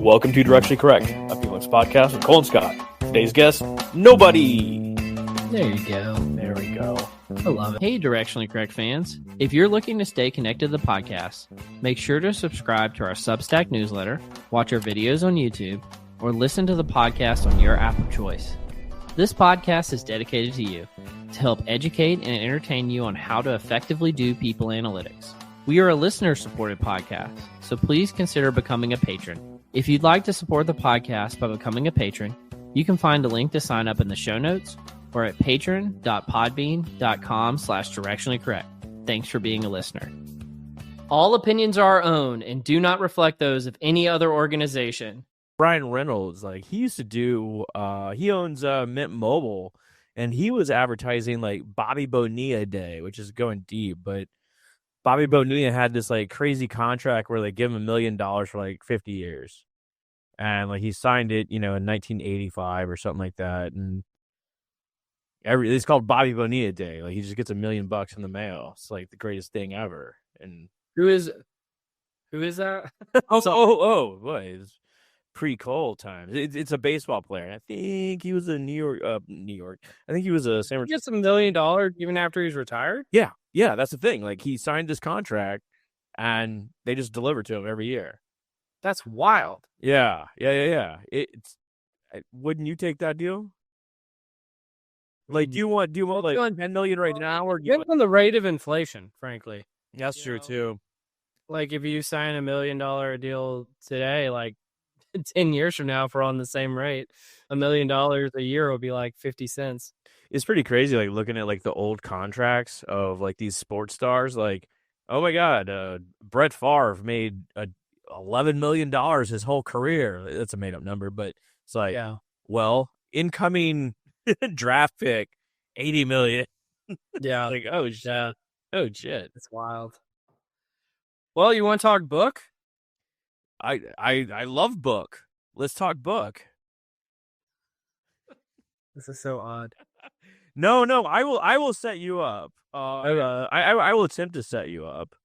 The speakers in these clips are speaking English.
Welcome to Directionally Correct, a Felix podcast with Cole and Scott. Today's guest, nobody. There you go. There we go. I love it. Hey, Directionally Correct fans. If you're looking to stay connected to the podcast, make sure to subscribe to our Substack newsletter, watch our videos on YouTube, or listen to the podcast on your app of choice. This podcast is dedicated to you to help educate and entertain you on how to effectively do people analytics. We are a listener-supported podcast, so please consider becoming a patron. If you'd like to support the podcast by becoming a patron, you can find a link to sign up in the show notes or at patron.podbean.com/directionallycorrect. Thanks for being a listener. All opinions are our own and do not reflect those of any other organization. Ryan Reynolds, he used to do, he owns Mint Mobile, and he was advertising Bobby Bonilla Day, which is going deep, but Bobby Bonilla had this crazy contract where they give him $1 million for 50 years. And he signed it, in 1985 or something like that. And it's called Bobby Bonilla Day. He just gets $1 million in the mail. It's the greatest thing ever. And Who is that? What? It's pre-Cole times. It's a baseball player. I think he was a New York. I think he was a San Francisco. He gets $1 million even after he's retired? Yeah, that's the thing. He signed this contract, and they just deliver to him every year. That's wild. Yeah. Wouldn't you take that deal? Do you want $10 million right now, or Depends on the rate of inflation, frankly. That's true too. If you sign $1 million deal today, 10 years from now, if we're on the same rate, $1 million a year will be 50 cents. It's pretty crazy, looking at the old contracts of these sports stars. Oh my God, Brett Favre made $11 million his whole career. That's a made up number, but it's well, incoming draft pick, $80 million. Yeah. Oh shit. It's wild. Well, you want to talk book? I love book. Let's talk book. This is so odd. No, I will set you up. I will attempt to set you up.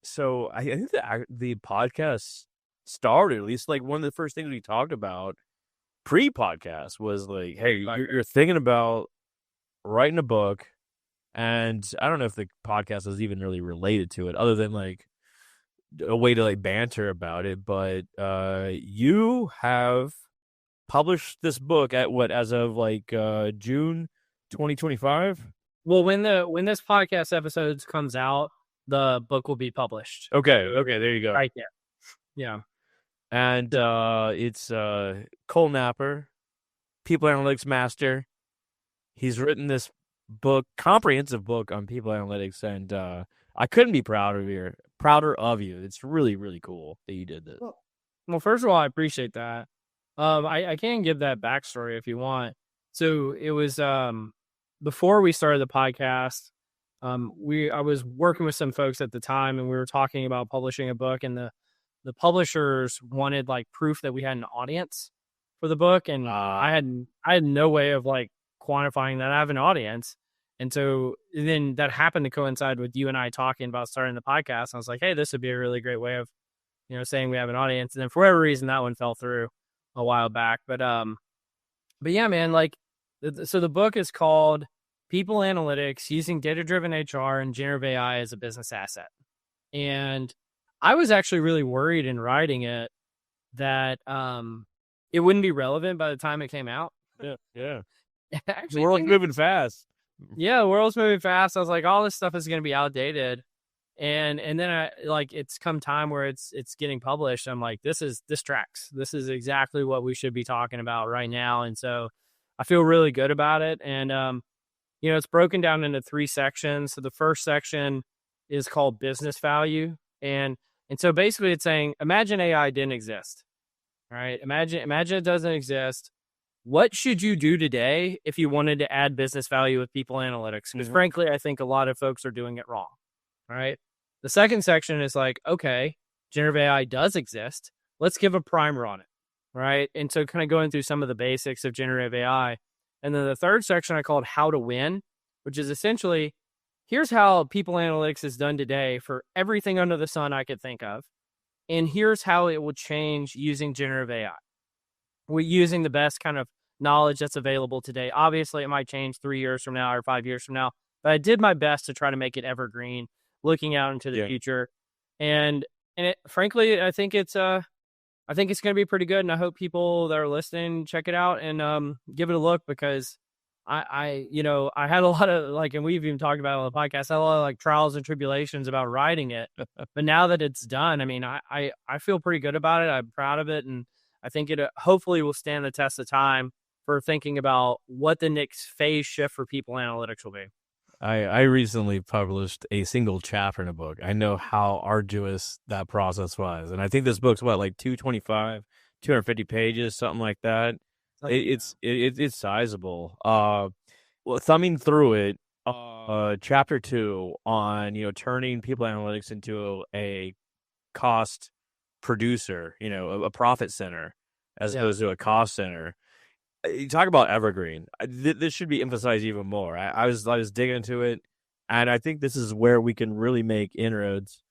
So I think the podcast started, at least one of the first things we talked about pre-podcast was hey, you're thinking about writing a book, and I don't know if the podcast is even really related to it, other than a way to banter about it. But you have published this book at as of June 2025. Well, when this podcast episode comes out, the book will be published. Okay, there you go. Right there. Yeah. And it's Cole Napper, People Analytics Master. He's written this book, comprehensive book on people analytics, and I couldn't be prouder of you. It's really, really cool that you did this. Well, first of all, I appreciate that. I can give that backstory if you want. So it was before we started the podcast. I was working with some folks at the time, and we were talking about publishing a book, and the publishers wanted proof that we had an audience for the book, and I had no way of quantifying that I have an audience. And so then that happened to coincide with you and I talking about starting the podcast. I was like, hey, this would be a really great way of, saying we have an audience. And then for whatever reason, that one fell through a while back. But yeah, man, so the book is called People Analytics, Using Data-Driven HR and Generative AI as a Business Asset. And I was actually really worried in writing it that it wouldn't be relevant by the time it came out. Yeah. The world's moving fast. Yeah, the world's moving fast. I was like, all this stuff is going to be outdated. And then I it's come time where it's getting published. I'm like, this tracks. This is exactly what we should be talking about right now. And so I feel really good about it. And it's broken down into 3 sections. So the first section is called business value. And so basically it's saying, imagine AI didn't exist. All right. Imagine it doesn't exist. What should you do today if you wanted to add business value with people analytics? Because frankly, I think a lot of folks are doing it wrong. All right. The second section is okay, generative AI does exist. Let's give a primer on it. Right. And so kind of going through some of the basics of generative AI. And then the third section I called How to Win, which is essentially, here's how people analytics is done today for everything under the sun I could think of. And here's how it will change using generative AI. We're using the best kind of knowledge that's available today. Obviously, it might change 3 years from now or 5 years from now, but I did my best to try to make it evergreen, looking out into the Yeah. future. And frankly, I think it's going to be pretty good, and I hope people that are listening check it out and give it a look, because I had a lot of, like, and we've even talked about it on the podcast, I had a lot of like trials and tribulations about writing it, but now that it's done, I mean, I feel pretty good about it. I'm proud of it, and I think it hopefully will stand the test of time for thinking about what the next phase shift for people analytics will be. I recently published a single chapter in a book. I know how arduous that process was. And I think this book's what, like 225, 250 pages, something like that. It's sizable. Well, thumbing through it, chapter 2 on, turning people analytics into a cost producer, a profit center as opposed to a cost center. You talk about evergreen. This should be emphasized even more. I was digging into it, and I think this is where we can really make inroads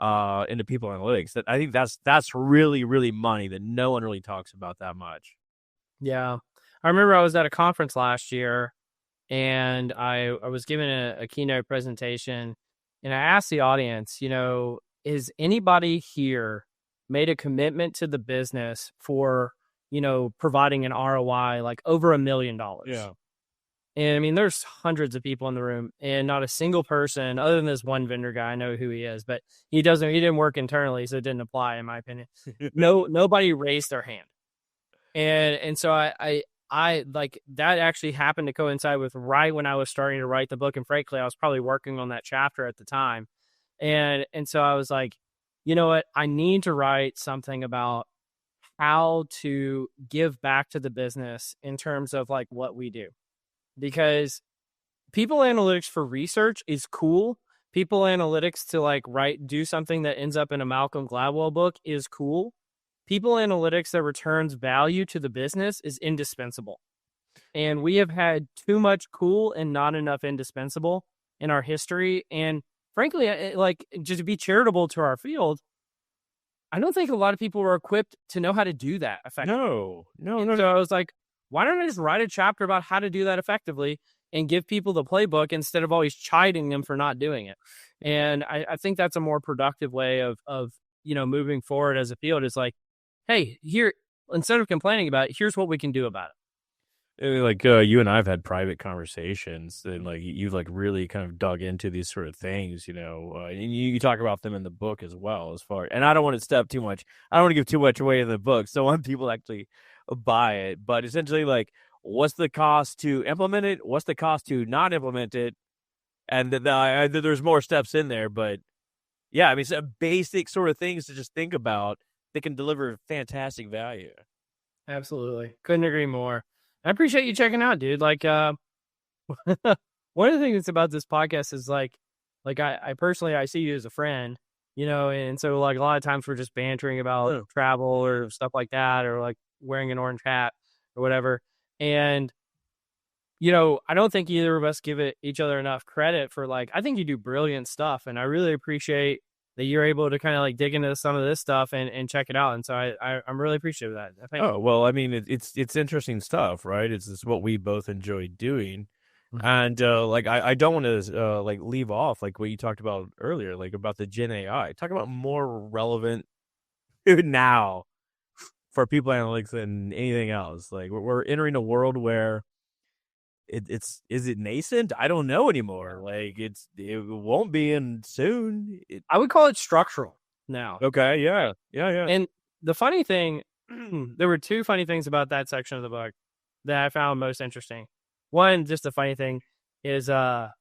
into people analytics. That I think that's really, really money that no one really talks about that much. Yeah. I remember I was at a conference last year, and I was giving a keynote presentation, and I asked the audience, is anybody here made a commitment to the business for, providing an ROI like over $1 million? Yeah. And I mean, there's hundreds of people in the room, and not a single person, other than this one vendor guy, I know who he is, but he didn't work internally, so it didn't apply, in my opinion. Nobody raised their hand. And so I like that actually happened to coincide with right when I was starting to write the book. And frankly, I was probably working on that chapter at the time. And so I was like, you know what? I need to write something about how to give back to the business in terms of like what we do, because people analytics for research is cool. People analytics to like do something that ends up in a Malcolm Gladwell book is cool. People analytics that returns value to the business is indispensable. And we have had too much cool and not enough indispensable in our history. And frankly, like, just to be charitable to our field, I don't think a lot of people were equipped to know how to do that effectively. No. So I was like, why don't I just write a chapter about how to do that effectively and give people the playbook instead of always chiding them for not doing it? And I think that's a more productive way of moving forward as a field. Is like, hey, here, instead of complaining about it, here's what we can do about it. Like you and I've had private conversations, and like you've like really kind of dug into these sort of things, and you talk about them in the book as well. And I don't want to step too much. I don't want to give too much away in the book, so I want people actually buy it. But essentially, like, what's the cost to implement it? What's the cost to not implement it? And there's more steps in there, but yeah, I mean, some basic sort of things to just think about that can deliver fantastic value. Absolutely. Couldn't agree more. I appreciate you checking out, dude. Like, one of the things about this podcast is like I personally, I see you as a friend, and so like a lot of times we're just bantering about travel or stuff like that, or like wearing an orange hat or whatever. And, I don't think either of us give each other enough credit for, like, I think you do brilliant stuff, and I really appreciate that you're able to kind of like dig into some of this stuff and check it out. And so I'm really appreciative of that. Oh, well, I mean, it's interesting stuff, right? It's what we both enjoy doing. Mm-hmm. And like, I don't want to like leave off like what you talked about earlier, like about the Gen AI. Talk about more relevant now for people analytics than anything else. Like we're entering a world where is it nascent? I don't know anymore. Like it won't be in soon. I would call it structural now. Okay, yeah. And the funny thing, there were two funny things about that section of the book that I found most interesting. One, just the funny thing is, I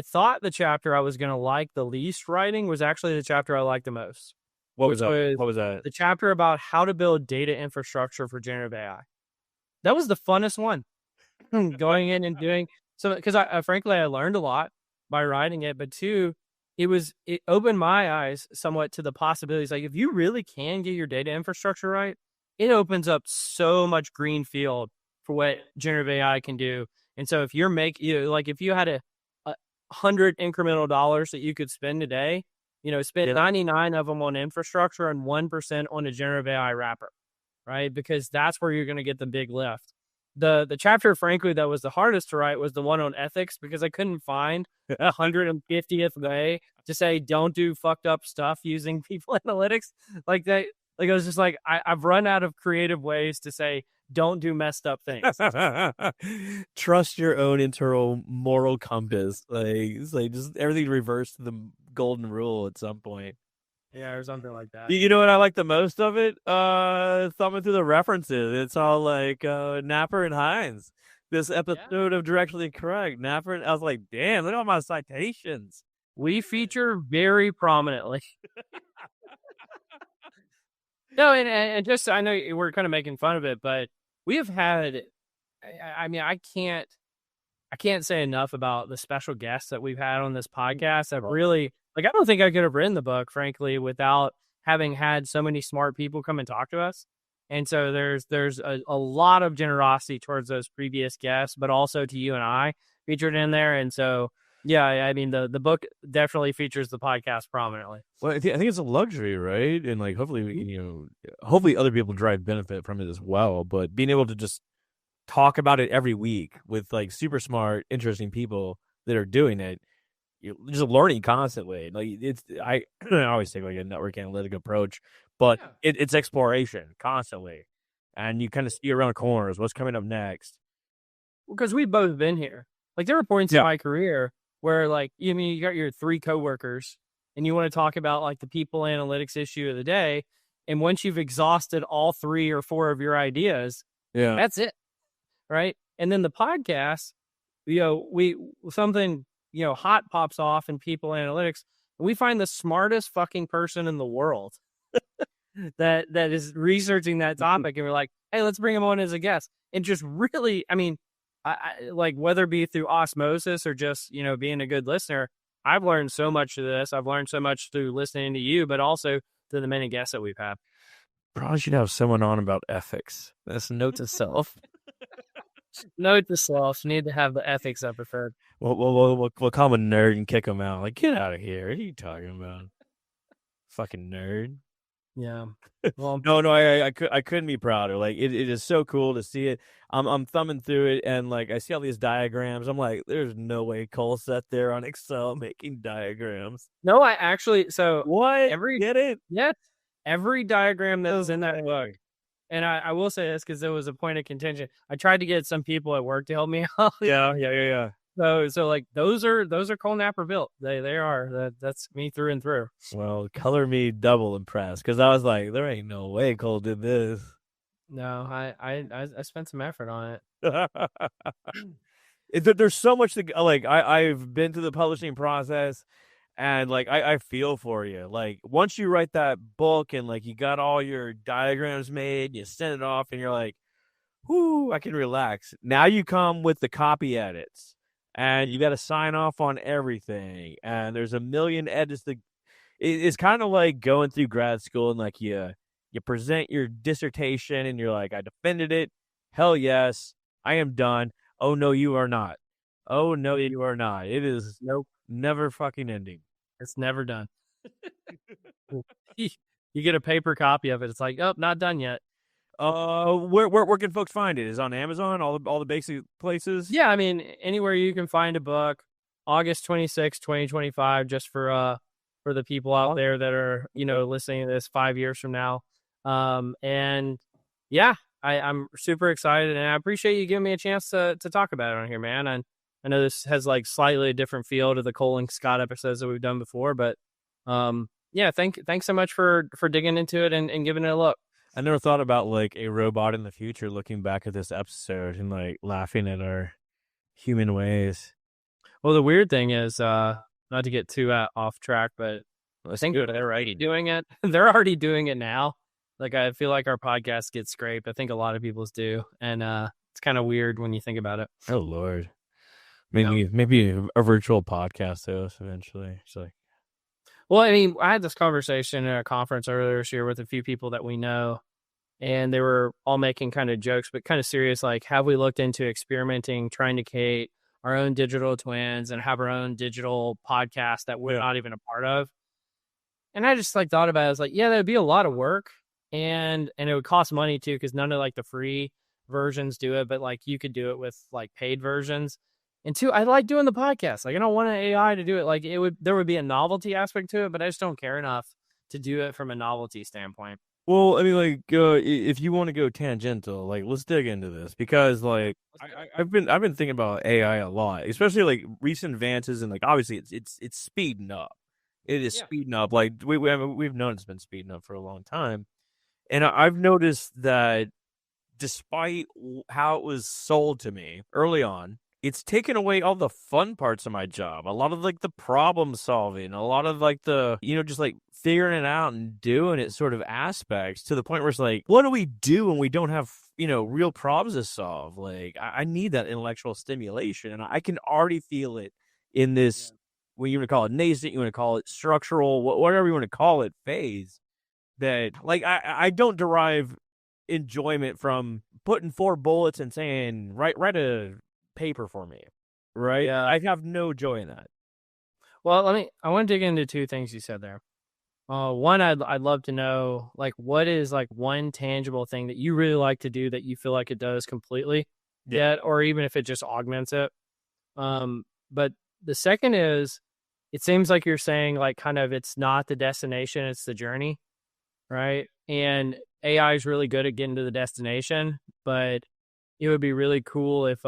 thought the chapter I was going to like the least writing was actually the chapter I liked the most. What was that? The chapter about how to build data infrastructure for generative AI. That was the funnest one. Going in and doing so, because I frankly I learned a lot by writing it, but two, it opened my eyes somewhat to the possibilities. Like, if you really can get your data infrastructure right, it opens up so much green field for what generative AI can do. And so if if you had a $100 incremental dollars that you could spend today, spend 99 of them on infrastructure and 1% on a generative AI wrapper, right? Because that's where you're going to get the big lift. The chapter, frankly, that was the hardest to write was the one on ethics, because I couldn't find 150th way to say don't do fucked up stuff using people analytics like that. Like I was just like, I've run out of creative ways to say don't do messed up things. Trust your own internal moral compass. Like it's like just everything reversed to the golden rule at some point. Yeah, or something like that. You know what I like the most of it? Thumbing through the references. It's all like Napper and Hines. This episode of Directionally Correct. Napper and I was like, damn, look at all my citations. We feature very prominently. No, and just I know we're kind of making fun of it, but we have had. I mean, I can't say enough about the special guests that we've had on this podcast. That really, like, I don't think I could have written the book, frankly, without having had so many smart people come and talk to us. And so there's a lot of generosity towards those previous guests, but also to you and I featured in there. And so, yeah, I mean, the book definitely features the podcast prominently. Well, I think it's a luxury, right? And like, hopefully other people derive benefit from it as well. But being able to just talk about it every week with like super smart, interesting people that are doing it, you're just learning constantly. Like I always take like a network analytic approach, but it's exploration constantly, and you kind of see around corners what's coming up next. Because we've both been here. Like there were points in my career where like, you got your 3 coworkers and you want to talk about like the people analytics issue of the day. And once you've exhausted all 3 or 4 of your ideas, that's it. Right. And then the podcast, something hot pops off in people analytics. And we find the smartest fucking person in the world that is researching that topic. And we're like, hey, let's bring him on as a guest. And just really, I mean, I like whether it be through osmosis or just, being a good listener, I've learned so much of this. I've learned so much through listening to you, but also to the many guests that we've had. Probably should have someone on about ethics. That's a note to self. Note to self, need to have the ethics I preferred. We'll call him a nerd and kick him out. Like, get out of here. What are you talking about? Fucking nerd. Yeah. Well, no, I couldn't be prouder. Like it is so cool to see it. I'm thumbing through it and like I see all these diagrams. I'm like, there's no way Cole sat there on Excel making diagrams. No, I actually what? Get it? Yes. Every diagram that was in that book. And I will say this because there was a point of contention. I tried to get some people at work to help me out. Yeah. So like those are Cole Napper built. They are. That's me through and through. Well, color me double impressed because I was like, there ain't no way Cole did this. No, I spent some effort on it. There's so much to like. I've been through the publishing process, and like I feel for you. Like once you write that book and like you got all your diagrams made, you send it off, and you're like, whoo, I can relax. Now you come with the copy edits. And you got to sign off on everything. And there's a million edits. It's kind of like going through grad school and like you present your dissertation and you're like, I defended it. Hell yes, I am done. Oh no, you are not. Oh no, you are not. It is never fucking ending. It's never done. You get a paper copy of it. It's like, oh, not done yet. Where can folks find it? Is it on Amazon? All the basic places? Yeah, I mean, anywhere you can find a book. August 26, 2025, just for the people out there that are, listening to this 5 years from now. And yeah, I'm super excited and I appreciate you giving me a chance to talk about it on here, man. And I know this has like slightly a different feel to the Cole and Scott episodes that we've done before, but yeah, thanks so much for digging into it and giving it a look. I never thought about like a robot in the future looking back at this episode and like laughing at our human ways. Well, the weird thing is, not to get too off track, but I think they're already doing it. They're already doing it now. Like I feel like our podcast gets scraped. I think a lot of people's do, and it's kind of weird when you think about it. Oh Lord, maybe a virtual podcast host eventually. It's like. Well, I mean, I had this conversation at a conference earlier this year with a few people that we know, and they were all making kind of jokes, but kind of serious. Like, have we looked into experimenting, trying to create our own digital twins and have our own digital podcast that we're not even a part of? And I just like thought about it. I was like, yeah, that'd be a lot of work, and it would cost money too, because none of like the free versions do it, but like you could do it with like paid versions. And two, I like doing the podcast. Like I don't want an AI to do it. Like there would be a novelty aspect to it, but I just don't care enough to do it from a novelty standpoint. Well, I mean, like, if you want to go tangential, like, let's dig into this because, like, I've been thinking about AI a lot, especially like recent advances and like obviously it's speeding up. It is Yeah. speeding up. Like we've known it's been speeding up for a long time, and I've noticed that despite how it was sold to me early on, it's taken away all the fun parts of my job. A lot of like the problem solving, a lot of like the, just like figuring it out and doing it sort of aspects to the point where it's like, what do we do when we don't have, real problems to solve? Like, I need that intellectual stimulation. And I can already feel it in this, what you want to call it nascent, you want to call it structural, whatever you want to call it, phase that like I don't derive enjoyment from putting 4 bullets and saying write a paper for me, right? Yeah. I have no joy in that. Well, I want to dig into two things you said there. One, I'd love to know, like, what is like one tangible thing that you really like to do that you feel like it does completely, yet, or even if it just augments it. But the second is, it seems like you're saying like kind of it's not the destination, it's the journey, right? And AI is really good at getting to the destination, but it would be really cool if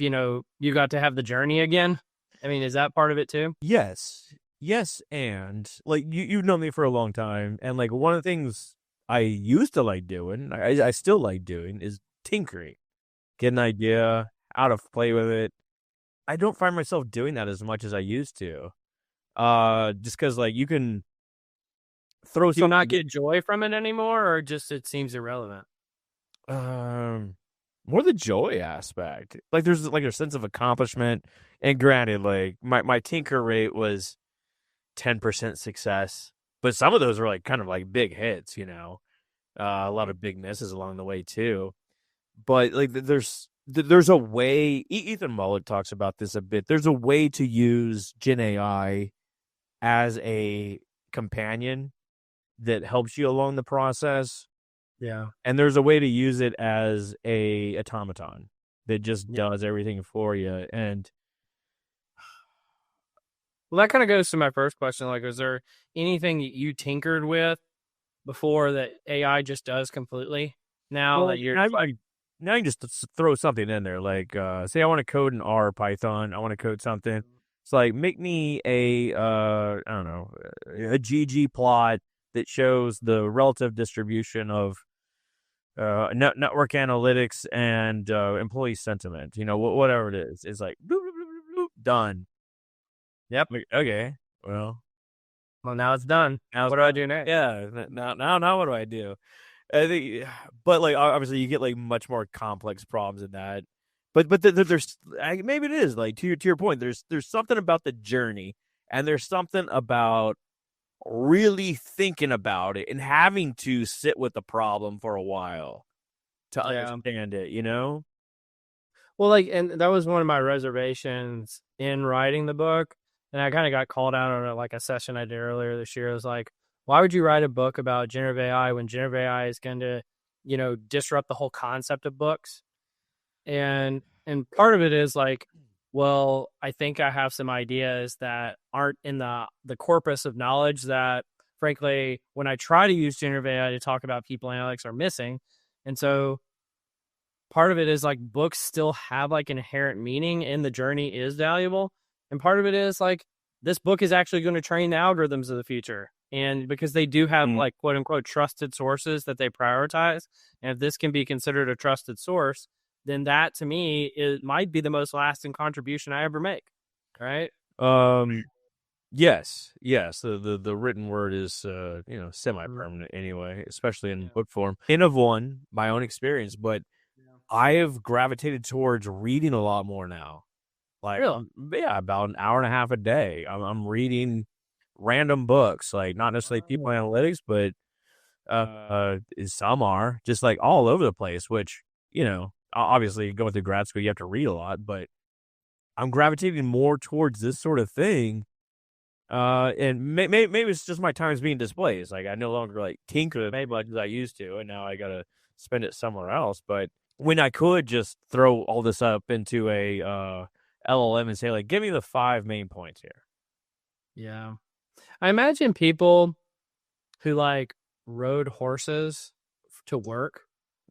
you got to have the journey again. I mean, is that part of it too? Yes, and like you've known me for a long time, and like one of the things I used to like doing, I still like doing, is tinkering, get an idea, how to play with it. I don't find myself doing that as much as I used to. Just because like you can throw Do you something. not get joy from it anymore, or just it seems irrelevant? More the joy aspect. Like there's like a sense of accomplishment. And granted, like my tinker rate was 10% success, but some of those were like kind of like big hits, a lot of big misses along the way too. But like there's a way. Ethan Mullet talks about this a bit. There's a way to use Gen AI as a companion that helps you along the process. Yeah. And there's a way to use it as a automaton that just does everything for you. And Well, that kind of goes to my first question. Like, was there anything that you tinkered with before that AI just does completely? Now that you're now you just throw something in there. Like, say I want to code an R Python. I want to code something. It's like, make me I don't know, a ggplot that shows the relative distribution of network analytics and employee sentiment. Whatever it is. It's like, bloop, bloop, bloop, bloop, done. Yep. Like, okay, well, now it's done. now What do I do next? Yeah, now what do I do? I think, but like obviously you get like much more complex problems in that. But there's maybe it is like to your point. There's something about the journey, and there's something about really thinking about it and having to sit with the problem for a while to understand it. Well, like, and that was one of my reservations in writing the book. And I kind of got called out on like a session I did earlier this year. I was like, why would you write a book about generative AI when generative AI is going to, disrupt the whole concept of books? And part of it is like, well, I think I have some ideas that aren't in the corpus of knowledge that, frankly, when I try to use generative AI to talk about people analytics are missing. And so part of it is like books still have like inherent meaning and the journey is valuable. And part of it is like this book is actually going to train the algorithms of the future. And because they do have like quote unquote trusted sources that they prioritize. And if this can be considered a trusted source, then that to me it might be the most lasting contribution I ever make. Right. Yes. The written word is semi-permanent anyway, especially in book form. Of one, my own experience, but I have gravitated towards reading a lot more now. Like, really? About an hour and a half a day. I'm reading random books, like not necessarily people analytics, but some are just like all over the place. Which obviously going through grad school, you have to read a lot, but I'm gravitating more towards this sort of thing. And maybe it's just my time's being displaced. Like I no longer like tinker as much as I used to, and now I gotta spend it somewhere else. But when I could just throw all this up into a LLM and say like, give me the 5 main points here. Yeah. I imagine people who like rode horses to work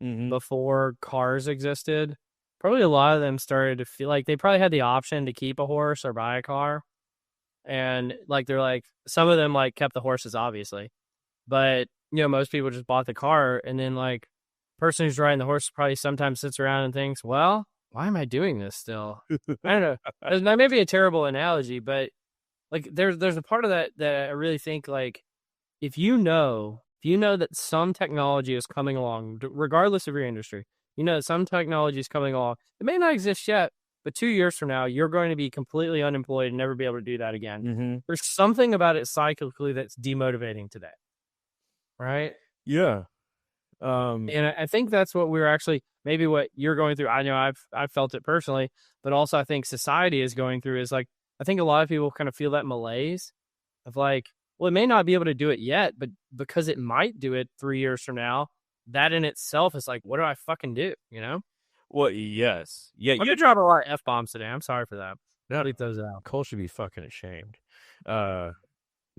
before cars existed. Probably a lot of them started to feel like they probably had the option to keep a horse or buy a car. And like they're like some of them like kept the horses obviously. But most people just bought the car, and then like person who's riding the horse probably sometimes sits around and thinks, well, why am I doing this still? I don't know. That may be a terrible analogy, but like there's a part of that I really think like if you know that some technology is coming along, regardless of your industry, that some technology is coming along. It may not exist yet, but 2 years from now, you're going to be completely unemployed and never be able to do that again. There's something about it cyclically that's demotivating today, right? Yeah. And I think that's what we're actually maybe what you're going through. I know I've felt it personally, but also I think society is going through is like I think a lot of people kind of feel that malaise of like, well, it may not be able to do it yet, but because it might do it 3 years from now, that in itself is like, what do I fucking do? Well, yes. Yeah. I'm gonna drop a lot of F-bombs today. I'm sorry for that. No, Bleep those out. Cole should be fucking ashamed. I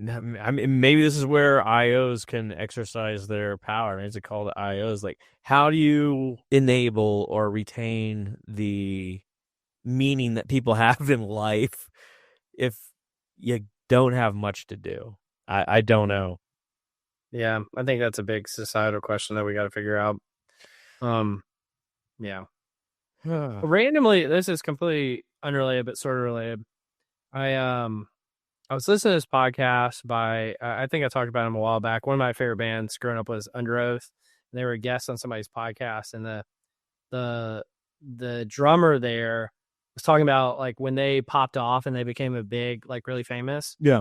mean, maybe this is where IOs can exercise their power. Maybe it's called IOs. Like, how do you enable or retain the meaning that people have in life if you don't have much to do? I don't know. Yeah, I think that's a big societal question that we got to figure out. Yeah. Randomly, this is completely unrelated, but sort of related. I was listening to this podcast by I think I talked about him a while back. One of my favorite bands growing up was Under Oath. And they were a guest on somebody's podcast, and the drummer there was talking about like when they popped off and they became a big, like really famous. Yeah.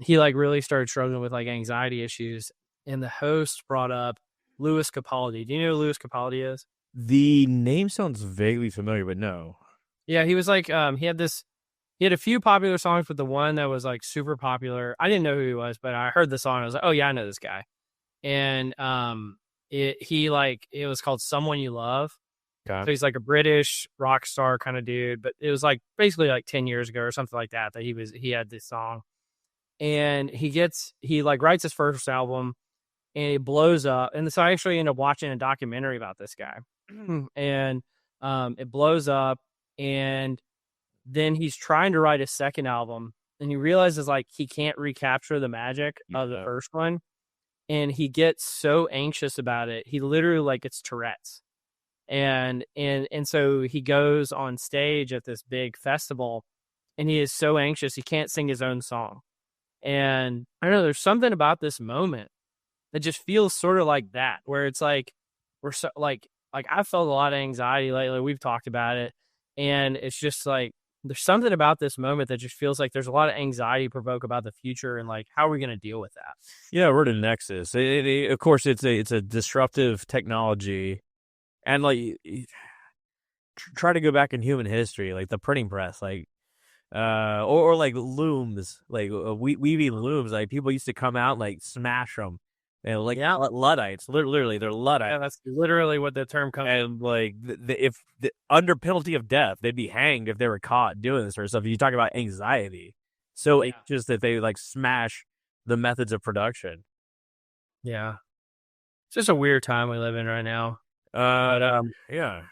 He like really started struggling with like anxiety issues, and the host brought up Louis Capaldi. Do you know who Louis Capaldi is? The name sounds vaguely familiar, but no. Yeah, he was like he had a few popular songs, but the one that was like super popular, I didn't know who he was, but I heard the song. I was like, oh yeah, I know this guy. And it was called Someone You Love. Okay. So he's like a British rock star kind of dude, but it was like basically like 10 years ago or something like that he had this song. And he like writes his first album and it blows up. And so I actually ended up watching a documentary about this guy. And it blows up, and then he's trying to write a second album, and he realizes like he can't recapture the magic of the first one, and he gets so anxious about it he literally like gets Tourette's, and so he goes on stage at this big festival, and he is so anxious he can't sing his own song. And I don't know, there's something about this moment that just feels sort of like that, where it's like we're so like I felt a lot of anxiety lately. We've talked about it, and it's just like there's something about this moment that just feels like there's a lot of anxiety provoked about the future, and like how are we going to deal with that? Yeah, we're the nexus. Of course, it's a disruptive technology, and like try to go back in human history, like the printing press, like or like looms, like weaving looms. Like people used to come out and like smash them. Like Luddites, literally, they're Luddites. Yeah, that's literally what the term comes. And like, if under penalty of death, they'd be hanged if they were caught doing this sort of stuff. You talk about anxiety, so anxious that they like smash the methods of production. Yeah, it's just a weird time we live in right now. Yeah,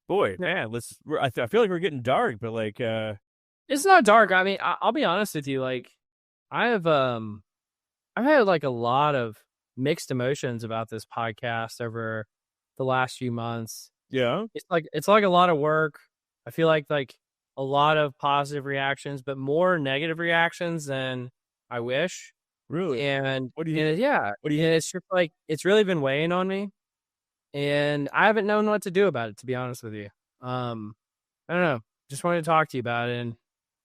boy, man, I feel like we're getting dark, but like, it's not dark. I mean, I'll be honest with you. Like, I've had like a lot of mixed emotions about this podcast over the last few months. Yeah. It's like a lot of work. I feel like a lot of positive reactions, but more negative reactions than I wish. Really? And what do you it's just like it's really been weighing on me. And I haven't known what to do about it, to be honest with you. I don't know. Just wanted to talk to you about it, and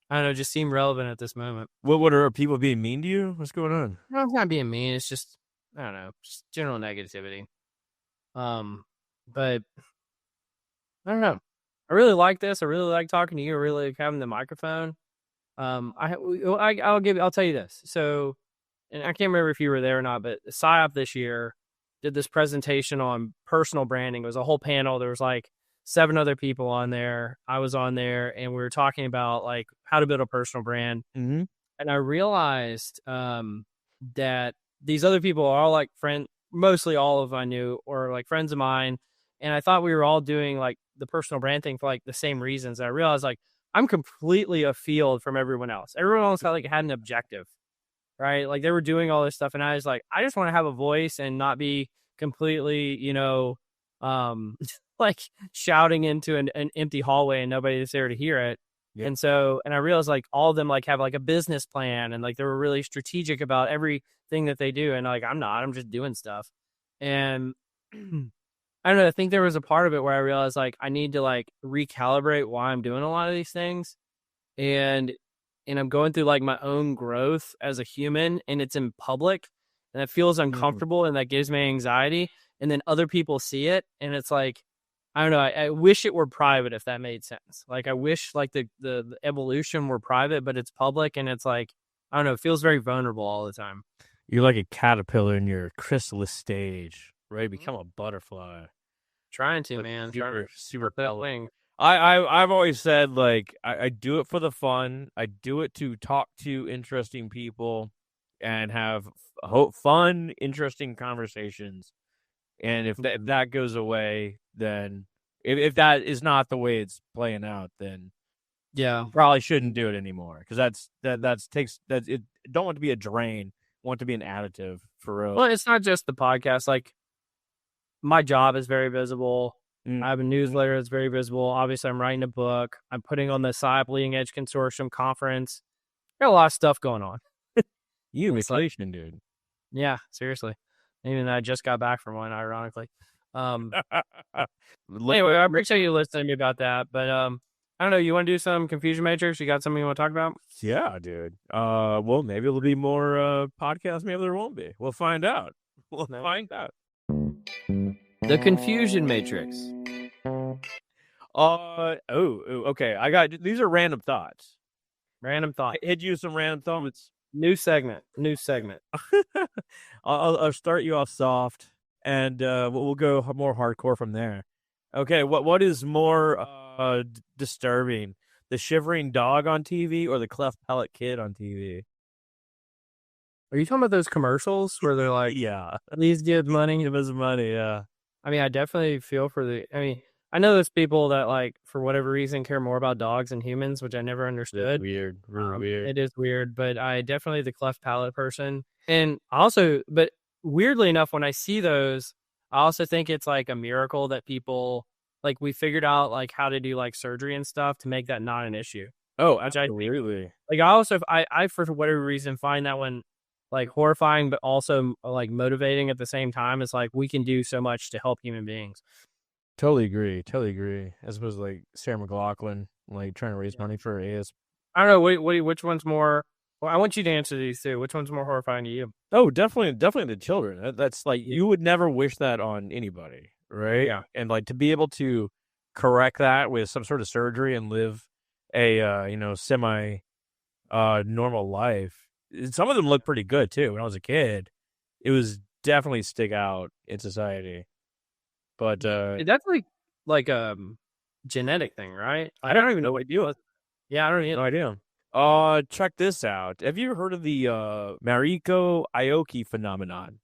I don't know, just seem relevant at this moment. What are people being mean to you? What's going on? No, it's not being mean. It's just, I don't know, just general negativity. But I don't know. I really like this. I really like talking to you. I really like having the microphone. I'll tell you this. So, and I can't remember if you were there or not, but PSYOP this year did this presentation on personal branding. It was a whole panel. There was like 7 other people on there. I was on there, and we were talking about like how to build a personal brand. Mm-hmm. And I realized that these other people are all like mostly all of I knew or like friends of mine. And I thought we were all doing like the personal brand thing for like the same reasons. And I realized like I'm completely afield from everyone else. Everyone else had an objective, right? Like they were doing all this stuff. And I was like, I just want to have a voice and not be completely, like shouting into an empty hallway and nobody's there to hear it. Yeah. And I realized like all of them like have like a business plan and like they were really strategic about everything that they do. And like, I'm just doing stuff. And I don't know. I think there was a part of it where I realized like I need to like recalibrate why I'm doing a lot of these things. And I'm going through like my own growth as a human and it's in public and it feels uncomfortable and that gives me anxiety. And then other people see it and it's like, I don't know. I wish it were private, if that made sense. Like I wish like the evolution were private, but it's public and it's like, I don't know, it feels very vulnerable all the time. You're like a caterpillar in your chrysalis stage, ready to become a butterfly. Trying to, man. Super that wing. I've always said like I do it for the fun. I do it to talk to interesting people and have fun, interesting conversations. And if that goes away, then if that is not the way it's playing out, then yeah, probably shouldn't do it anymore because it don't want to be a drain. Want to be an additive for real. Well, it's not just the podcast. Like my job is very visible. I have a newsletter that's very visible. Obviously, I'm writing a book. I'm putting on the PSYOP Leading Edge Consortium conference. Got a lot of stuff going on. You vacation, dude. Yeah, seriously. Even I just got back from one, ironically. Anyway, I appreciate you listening to me about that. But I don't know. You want to do some confusion matrix? You got something you want to talk about? Yeah, dude. Well, maybe there'll be more podcasts. Maybe there won't be. We'll find out. Find out. The confusion matrix. Okay. I got these are random thoughts. Random thought. Hit you some random thoughts. New segment. I'll start you off soft, and we'll go more hardcore from there. Okay, what is more disturbing, the shivering dog on TV or the cleft palate kid on TV? Are you talking about those commercials where they're like, yeah, please give money? Give us money, yeah. I mean, I definitely feel for I know there's people that like, for whatever reason, care more about dogs than humans, which I never understood. It's weird, really weird. It is weird, but I definitely the cleft palate person. And also, but weirdly enough, when I see those, I also think it's like a miracle that people, like we figured out like how to do like surgery and stuff to make that not an issue. Oh, absolutely. Like I also, I for whatever reason find that one like horrifying, but also like motivating at the same time. It's like we can do so much to help human beings. Totally agree. As opposed to like Sarah McLachlan, like trying to raise money for AS. I don't know. Which one's more? Well, I want you to answer these too. Which one's more horrifying to you? Oh, definitely the children. That's like you would never wish that on anybody, right? Yeah. And like to be able to correct that with some sort of surgery and live a semi normal life. Some of them look pretty good too. When I was a kid, it was definitely stick out in society. But that's like genetic thing, right? I don't even know what you. Yeah, I don't even no idea. Check this out. Have you heard of the Mariko Aoki phenomenon?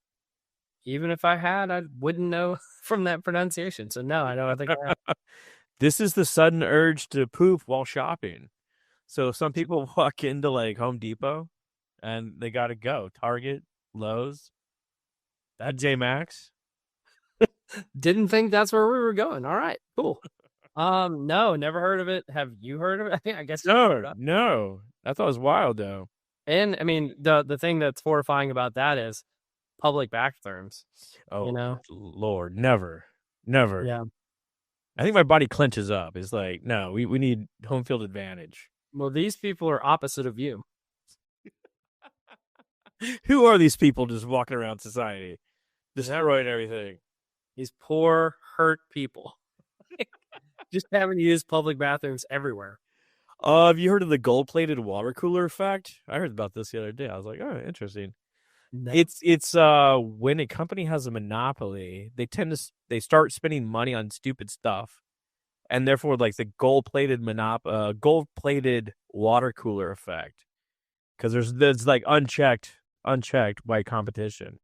Even if I had, I wouldn't know from that pronunciation. So no, I don't think I have. This is the sudden urge to poop while shopping. So some people walk into like Home Depot and they got to go. Target, Lowe's, that J Max. Didn't think that's where we were going. All right, cool. No, never heard of it. Have you heard of it? I guess no. I thought it was wild though. And I mean, the thing that's horrifying about that is public bathrooms. Oh, Lord, never. Yeah. I think my body clenches up. It's like, no, we need home field advantage. Well, these people are opposite of you. Who are these people just walking around society, destroying everything? These poor, hurt people. Just having to use public bathrooms everywhere. Have you heard of the gold-plated water cooler effect? I heard about this the other day. I was like, oh, interesting. No. It's when a company has a monopoly, they start spending money on stupid stuff, and therefore like the gold-plated water cooler effect, because there's like unchecked by competition.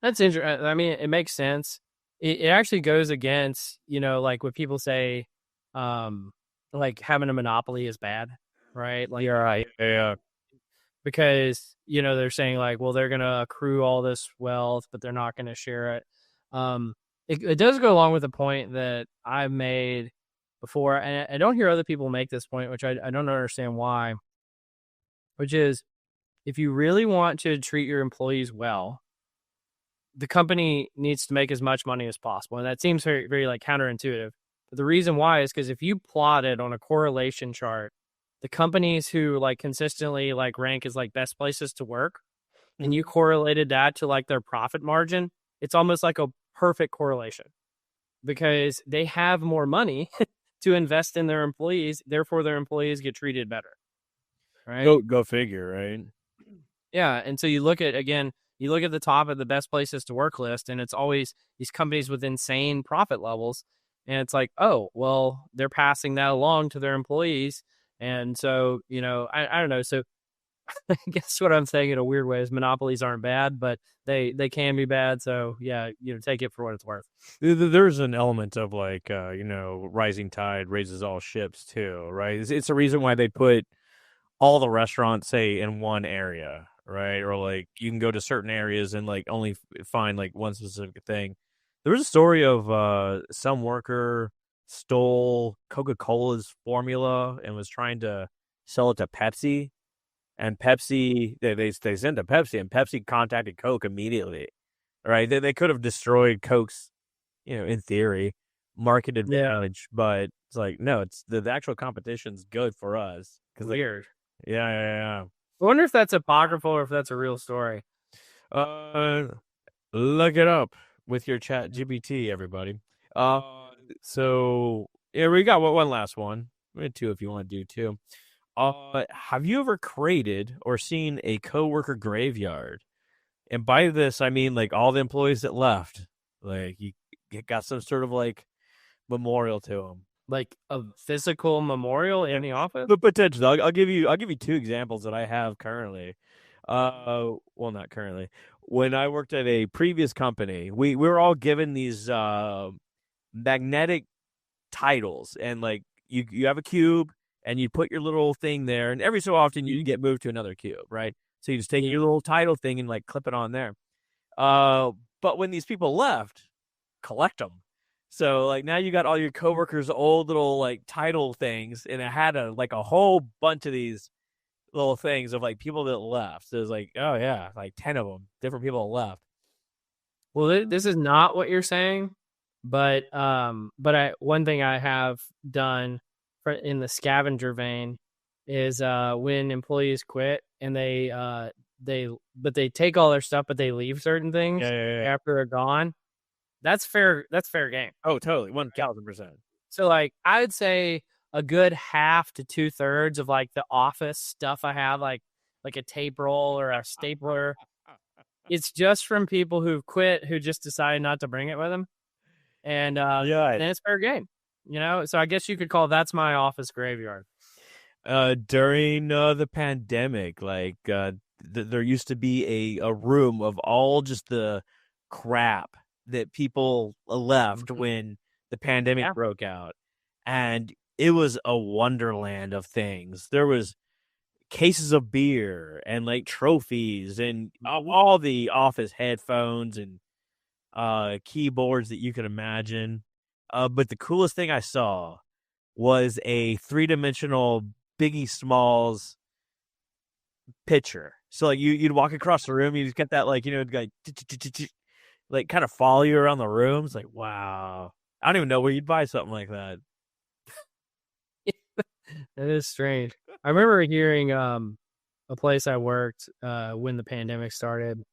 That's interesting. I mean, it makes sense. It actually goes against, like what people say, um, like having a monopoly is bad, right? Like, Yeah, right. Yeah. because, they're saying like, well, they're going to accrue all this wealth, but they're not going to share it. It does go along with the point that I've made before, and I don't hear other people make this point, which I don't understand why, which is if you really want to treat your employees well, the company needs to make as much money as possible. And that seems very, very like counterintuitive. But the reason why is because if you plot it on a correlation chart, the companies who like consistently like rank as like best places to work, and you correlated that to like their profit margin, it's almost like a perfect correlation because they have more money to invest in their employees. Therefore, their employees get treated better. Right. Go figure, right? Yeah. And so you look at, again, you look at the top of the best places to work list, and it's always these companies with insane profit levels. And it's like, oh, well, they're passing that along to their employees. And so, I don't know. So I guess what I'm saying in a weird way is monopolies aren't bad, but they can be bad. So yeah, take it for what it's worth. There's an element of like, rising tide raises all ships too, right? It's a reason why they put all the restaurants, say, in one area, right? Or like you can go to certain areas and like only find like one specific thing. There was a story of some worker stole Coca-Cola's formula and was trying to sell it to Pepsi, and Pepsi they sent to Pepsi, and Pepsi contacted Coke immediately. Right? They could have destroyed Coke's, in theory, market Yeah. advantage, but it's like no, it's the actual competition's good for us because Weird. yeah. I wonder if that's apocryphal or if that's a real story. Uh, look it up with your chat GPT, everybody. So yeah, we got one last one. We had two if you want to do two. Have you ever created or seen a coworker graveyard? And by this, I mean like all the employees that left, like you got some sort of like memorial to them. Like a physical memorial in the office? The potential. I'll give you two examples that I have currently. Well, not currently. When I worked at a previous company, we were all given these magnetic titles, and like you have a cube, and you put your little thing there, and every so often you get moved to another cube, right? So you just take your little title thing and like clip it on there. But when these people left, collect them. So like now you got all your coworkers' old little like title things, and it had a whole bunch of these little things of like people that left. So it was like, oh yeah, like 10 of them, different people left. Well, this is not what you're saying, but one thing I have done in the scavenger vein is when employees quit and they take all their stuff, but they leave certain things after they're gone. That's fair. That's fair game. Oh, totally, 1,000%. So like I would say a good half to 2/3 of like the office stuff I have, like a tape roll or a stapler, it's just from people who quit who just decided not to bring it with them, and then it's fair game. So I guess you could call that's my office graveyard. During the pandemic, like there used to be a room of all just the crap that people left when the pandemic broke out, and it was a wonderland of things. There was cases of beer and like trophies and all the office headphones and keyboards that you could imagine. But the coolest thing I saw was a 3-dimensional Biggie Smalls picture. So like you'd walk across the room, you just get that like like kind of follow you around the room. It's like wow, I don't even know where you'd buy something like that. That is strange. I remember hearing a place I worked when the pandemic started,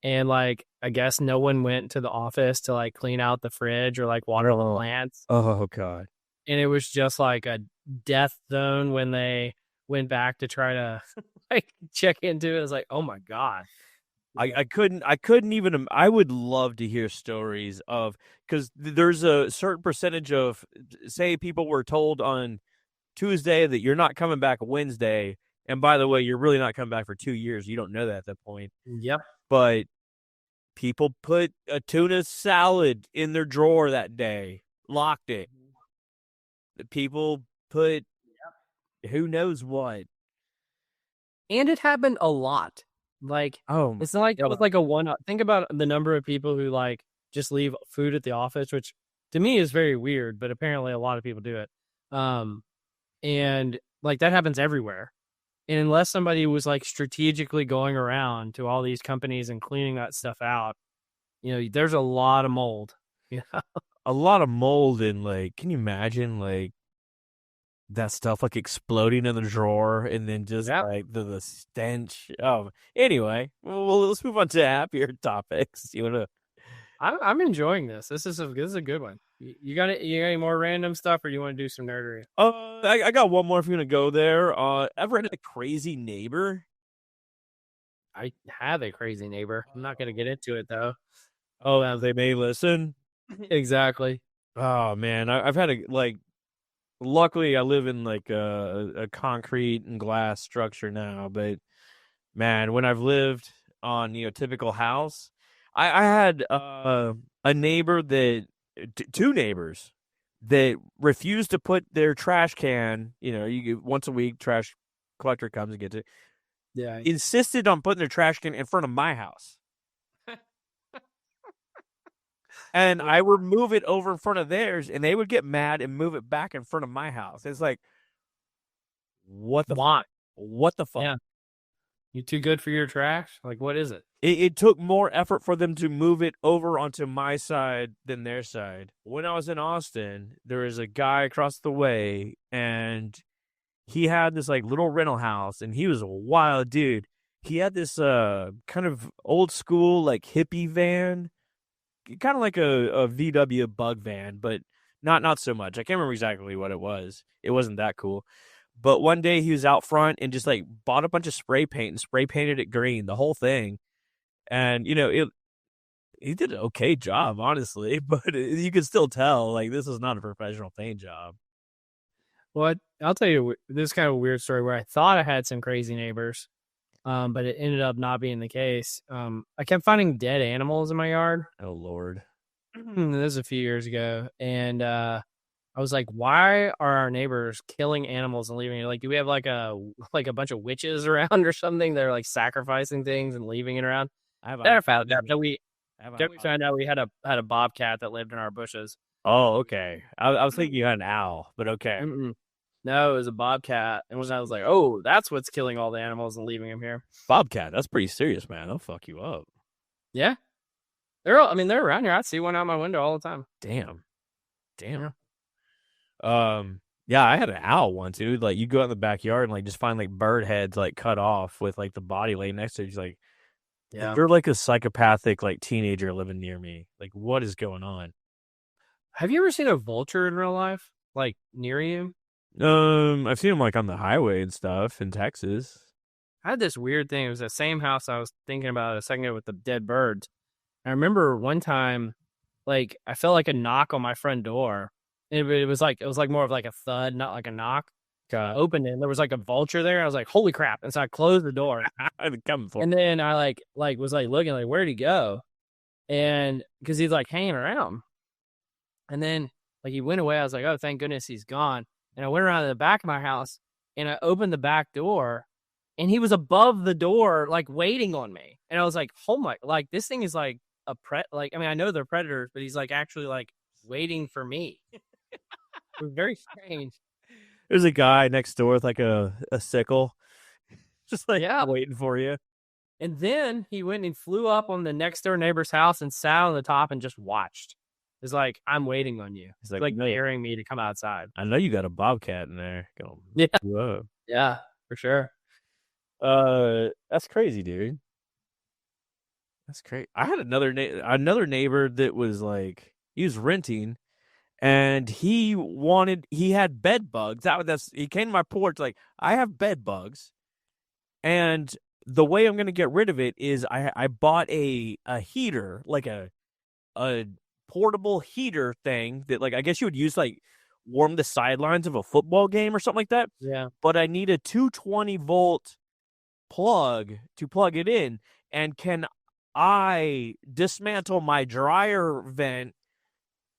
and like I guess no one went to the office to like clean out the fridge or like water the plants. Oh god. and it was just like a death zone when they went back to try to like check into it. I was like, oh my god. I couldn't even. I would love to hear stories of, because there's a certain percentage of, say, people were told on Tuesday that you're not coming back Wednesday, and by the way, you're really not coming back for 2 years. You don't know that at that point, Yep. but people put a tuna salad in their drawer that day, locked it. The people put who knows what. And it happened a lot. Like, Oh, it's not like it was like a one. Think about the number of people who like just leave food at the office, which to me is very weird, but apparently a lot of people do it. And like that happens everywhere. And unless somebody was like strategically going around to all these companies and cleaning that stuff out, there's a lot of mold. Yeah. a lot of mold, and like, can you imagine like that stuff like exploding in the drawer, and then just like the stench. Anyway, well, let's move on to happier topics. You want to? I'm enjoying this. This is a good one. You got any more random stuff, or you want to do some nerdery? I got one more if you're gonna go there. Ever had a crazy neighbor? I have a crazy neighbor. I'm not gonna get into it though. Oh, they may listen. Exactly. Oh man, I've had luckily I live in like a concrete and glass structure now, but man, when I've lived on typical house, I had a neighbor that two neighbors that refused to put their trash can. You once a week trash collector comes and gets it. Yeah. Insisted on putting their trash can in front of my house. And I would move it over in front of theirs, and they would get mad and move it back in front of my house. It's like, what the fuck? What the fuck? Yeah. You too good for your trash? Like, what is it? It took more effort for them to move it over onto my side than their side. When I was in Austin, there was a guy across the way, and he had this like little rental house, and he was a wild dude. He had this kind of old school like hippie van, kind of like a VW bug van, but not so much. I can't remember exactly what it was. It wasn't that cool. But one day he was out front and just like bought a bunch of spray paint and spray painted it green, the whole thing. And he did an okay job, honestly, but you could still tell like this is not a professional paint job. Well, I'll tell you, this is kind of a weird story where I thought I had some crazy neighbors, but it ended up not being the case. I kept finding dead animals in my yard. Oh Lord. This was a few years ago, and I was like, why are our neighbors killing animals and leaving it? Like, do we have like a bunch of witches around or something? They're like sacrificing things and leaving it around. I found out that we found out we had a bobcat that lived in our bushes. Oh, okay. I was thinking you had an owl, but okay. Mm-mm. No, it was a bobcat. And I was like, oh, that's what's killing all the animals and leaving them here. Bobcat, that's pretty serious, man. They'll fuck you up. Yeah. They're around here. I see one out my window all the time. Damn. Yeah, I had an owl once, dude. Like, you go out in the backyard and like just find like bird heads like cut off with like the body laying next to it. He's like, yeah, you're like a psychopathic like teenager living near me. Like, what is going on? Have you ever seen a vulture in real life, like near you? I've seen them like on the highway and stuff in Texas. I had this weird thing. It was the same house I was thinking about a second ago with the dead birds. I remember one time, like I felt like a knock on my front door. It was like more of like a thud, not like a knock. I opened it, and there was like a vulture there. I was like, "Holy crap!" And so I closed the door. And then I like was like looking like, where'd he go? And because he's like hanging around. And then like he went away. I was like, oh, thank goodness he's gone. And I went around to the back of my house, and I opened the back door, and he was above the door, like waiting on me. And I was like, oh my, like this thing is like a like, I mean, I know they're predators, but he's like actually like waiting for me. It was very strange. There's a guy next door with like a sickle, just like waiting for you. And then he went and flew up on the next door neighbor's house and sat on the top and just watched. It's like, I'm waiting on you. He's like daring me to come outside. I know you got a bobcat in there. Yeah, for sure. That's crazy, dude. That's crazy. I had another neighbor that was like, he was renting, and he had bed bugs. He came to my porch like, I have bed bugs, and the way I'm gonna get rid of it is I bought a heater, like a portable heater thing that, like, I guess you would use like warm the sidelines of a football game or something like that. Yeah. But I need a 220-volt plug to plug it in. And can I dismantle my dryer vent,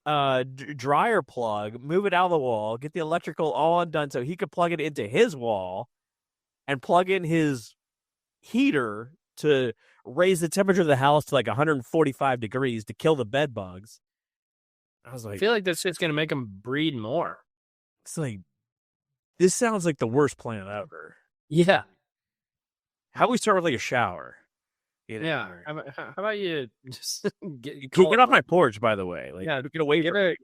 dryer plug, move it out of the wall, get the electrical all undone so he could plug it into his wall and plug in his heater to raise the temperature of the house to like 145 degrees to kill the bed bugs. I was I like, feel like that's just going to make them breed more. it's like, this sounds like the worst plan ever. Yeah. How we start with like a shower? Yeah. How about you just Get off my porch, by the way. Like, Yeah, get away from it.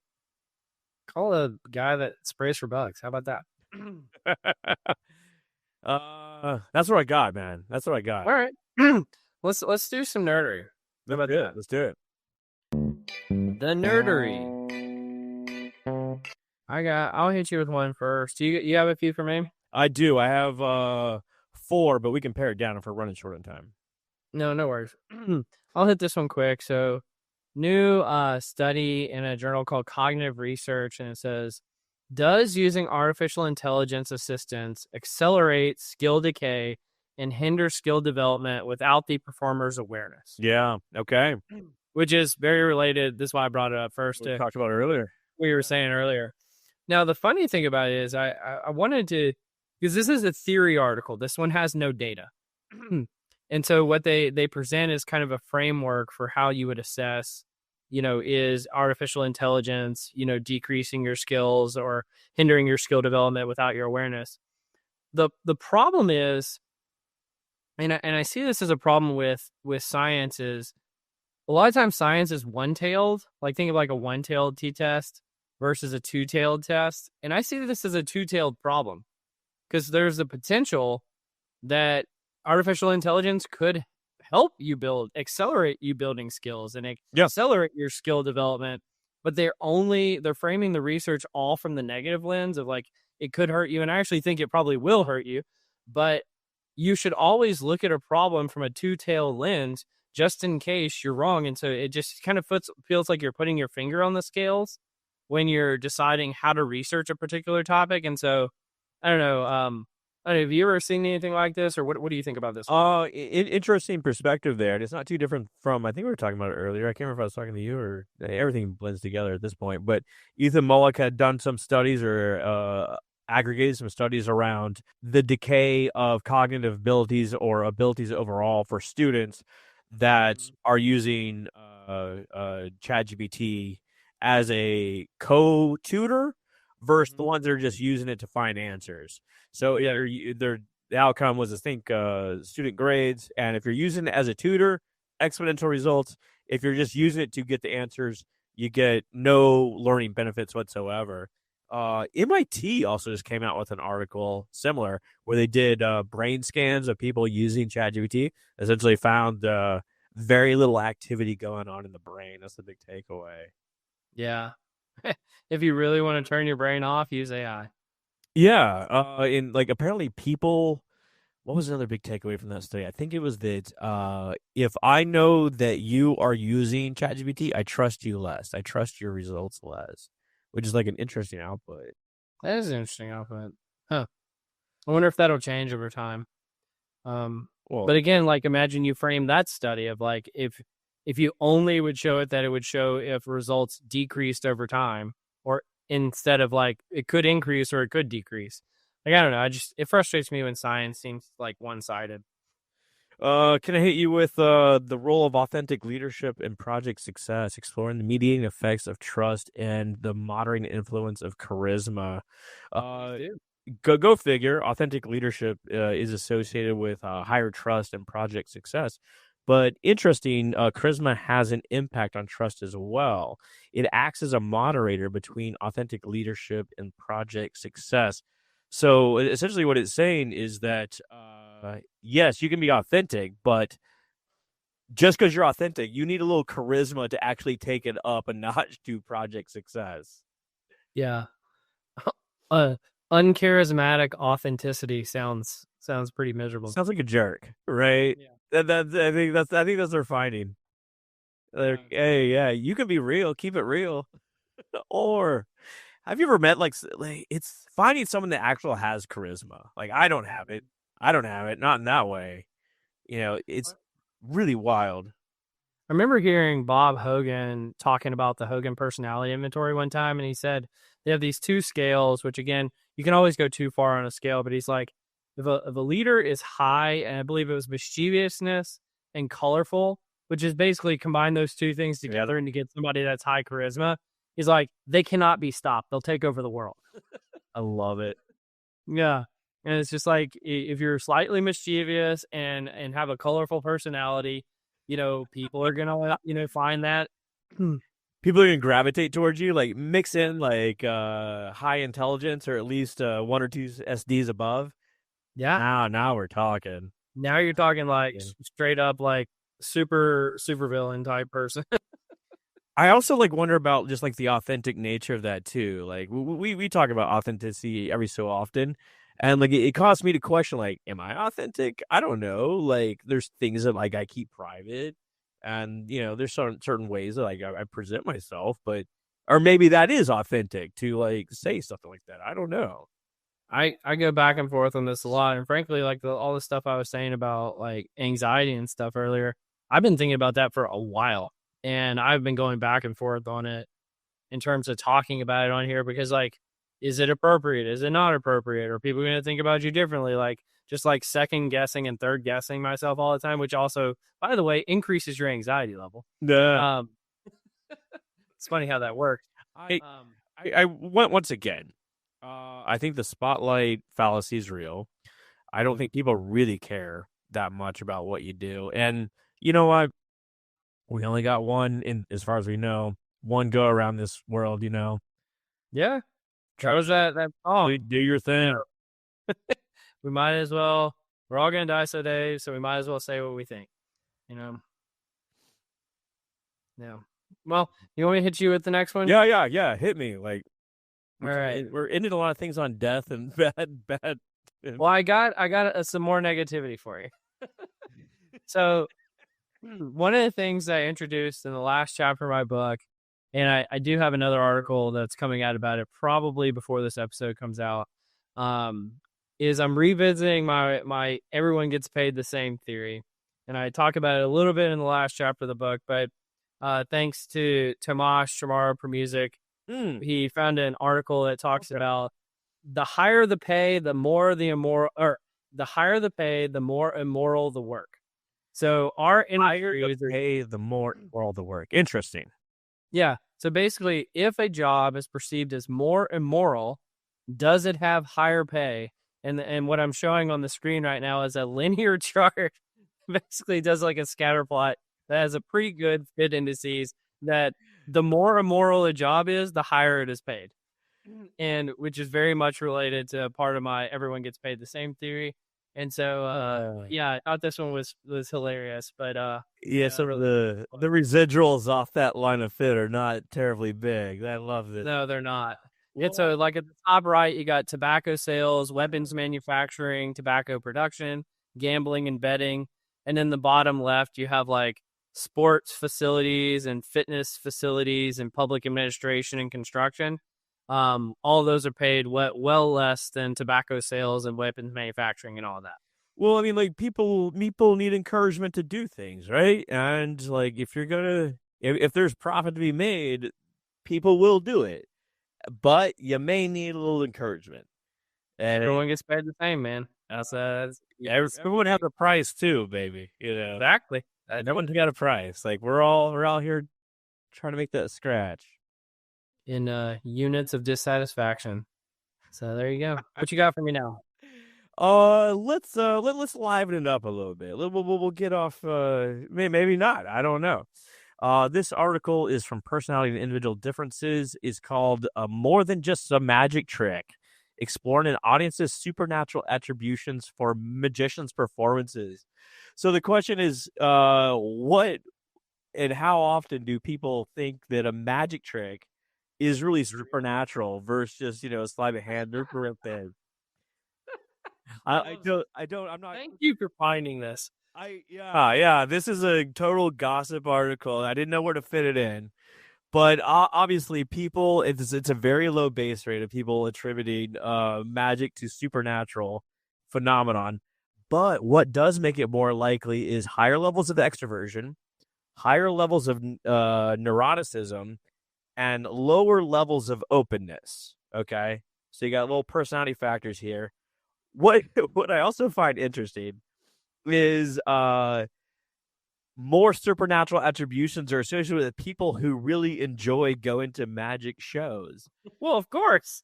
Call a guy that sprays for bugs. How about that? That's what I got, man. That's what I got. All right. Let's do some nerdery. How about that? Let's do it. The nerdery. I'll hit you with one first. You have a few for me? I do. I have 4, but we can pare it down if we're running short on time. No worries. I'll hit this one quick. So, new study in a journal called Cognitive Research, and it says, does using artificial intelligence assistance accelerate skill decay and hinder skill development without the performer's awareness? Yeah. Okay. Which is very related. This is why I brought it up first. We talked about it earlier. We were saying earlier. Now, the funny thing about it is I wanted to, because this is a theory article. This one has no data. And so what they present is kind of a framework for how you would assess, is artificial intelligence, decreasing your skills or hindering your skill development without your awareness. The problem is, and I see this as a problem with science, is a lot of times science is one-tailed. Like, think of like a one-tailed t-test versus a two-tailed test. And I see this as a two-tailed problem because there's the potential that artificial intelligence could help you accelerate you building skills and accelerate your skill development. But they're framing the research all from the negative lens of like, it could hurt you. And I actually think it probably will hurt you, but you should always look at a problem from a two-tailed lens just in case you're wrong. And so it just kind of feels like you're putting your finger on the scales when you're deciding how to research a particular topic. And so, I don't know, have you ever seen anything like this, or what do you think about this? Interesting perspective there. And it's not too different from, I think we were talking about it earlier. I can't remember if I was talking to you or everything blends together at this point. But Ethan Mollick had done some studies or aggregated some studies around the decay of cognitive abilities or abilities overall for students that are using ChatGPT as a co-tutor versus the ones that are just using it to find answers. So yeah, the outcome was, I think, student grades. And if you're using it as a tutor, exponential results. If you're just using it to get the answers, you get no learning benefits whatsoever. MIT also just came out with an article similar where they did brain scans of people using ChatGPT. Essentially found very little activity going on in the brain. That's the big takeaway. Yeah. If you really want to turn your brain off, use AI. Yeah. In like, apparently people, what was another big takeaway from that study? I think it was that if I know that you are using ChatGPT, I trust you less. I trust your results less, which is like an interesting output. That is an interesting output. Huh. I wonder if that'll change over time. But again, like, imagine you frame that study of like, if you only would show it, that it would show if results decreased over time, or instead of like, it could increase or it could decrease. Like, I don't know. It frustrates me when science seems like one-sided. Can I hit you with the role of authentic leadership in project success, exploring the mediating effects of trust and the moderating influence of charisma? Go figure. Authentic leadership is associated with higher trust and project success. But interesting, charisma has an impact on trust as well. It acts as a moderator between authentic leadership and project success. So essentially what it's saying is that, yes, you can be authentic, but just because you're authentic, you need a little charisma to actually take it up a notch to project success. Yeah. uh, Uncharismatic authenticity sounds pretty miserable. Sounds like a jerk, right? Yeah. I think that's their finding. Like, Yeah. hey, yeah, you can be real, keep it real. Or have you ever met like it's finding someone that actually has charisma? Like I don't have it. I don't have it. Not in that way. It's really wild. I remember hearing Bob Hogan talking about the Hogan personality inventory one time, and he said they have these two scales, which again, you can always go too far on a scale, but he's like, if a leader is high, and I believe it was mischievousness and colorful, which is basically combine those two things together and to get somebody that's high charisma, he's like, they cannot be stopped. They'll take over the world. I love it. Yeah. And it's just like if you're slightly mischievous and have a colorful personality, people are gonna find that. People are gonna gravitate towards you. Like mix in like high intelligence or at least one or two SDs above. Yeah. Now we're talking. Now you're talking like Yeah. straight up like super villain type person. I also like wonder about just like the authentic nature of that too. Like we talk about authenticity every so often, and like it caused me to question like, am I authentic? I don't know. Like there's things that like I keep private, and there's certain ways that like I present myself, but or maybe that is authentic to like say something like that. I don't know. I go back and forth on this a lot, and frankly, like all the stuff I was saying about like anxiety and stuff earlier, I've been thinking about that for a while, and I've been going back and forth on it in terms of talking about it on here because like, is it appropriate? Is it not appropriate? Are people going to think about you differently? Like just like second guessing and third guessing myself all the time, which also, by the way, increases your anxiety level. Nah. It's funny how that works. I went once again. I think the spotlight fallacy is real. I don't think people really care that much about what you do. And you know what? We only got one in, as far as we know, one go around this world, Yeah. That was that Oh, do your thing. We might as well, we're all going to die someday, so we might as well say what we think, Yeah. Well, you want me to hit you with the next one? Yeah. Hit me. Like, all right. We're ending a lot of things on death and bad. Well, I got some more negativity for you. So, one of the things I introduced in the last chapter of my book, and I do have another article that's coming out about it probably before this episode comes out, is I'm revisiting my everyone gets paid the same theory. And I talk about it a little bit in the last chapter of the book, but thanks to Tomasz Chamara per Music, he found an article that talks about the higher the pay, the more the immoral, or the higher the pay, the more immoral the work. So our industry pay, the more immoral the work. Interesting. Yeah. So basically, if a job is perceived as more immoral, does it have higher pay? And what I'm showing on the screen right now is a linear chart. Basically, does like a scatter plot that has a pretty good fit indices that the more immoral a job is, the higher it is paid. And which is very much related to part of my everyone gets paid the same theory. And so, yeah, I thought this one was hilarious, but some of the residuals off that line of fit are not terribly big. I love this. No, they're not. Yeah, so like at the top right, you got tobacco sales, weapons manufacturing, tobacco production, gambling and betting, and then the bottom left, you have like sports facilities and fitness facilities and public administration and construction. All of those are paid well less than tobacco sales and weapons manufacturing and all that. Well, I mean, like people need encouragement to do things, right? And like if you're gonna, if there's profit to be made, people will do it. But you may need a little encouragement. And everyone gets paid the same, man. Everyone has a price too, baby. Exactly. Everyone's got a price. Like we're all here trying to make that scratch in units of dissatisfaction. So there you go. What you got for me now? Let's liven it up a little bit. We'll get off. Maybe not. I don't know. This article is from Personality and Individual Differences. Is called "More Than Just a Magic Trick: Exploring an Audience's Supernatural Attributions for Magicians' Performances." So the question is, what and how often do people think that a magic trick is really supernatural versus just, you know, sleight of hand or gripping. I'm not. Thank you for finding this. Yeah. This is a total gossip article. I didn't know where to fit it in, but obviously, people, it's a very low base rate of people attributing magic to supernatural phenomenon. But what does make it more likely is higher levels of extroversion, higher levels of neuroticism, and lower levels of openness. Okay, so you got little personality factors here. What what I also find interesting is more supernatural attributions are associated with people who really enjoy going to magic shows. Well, of course.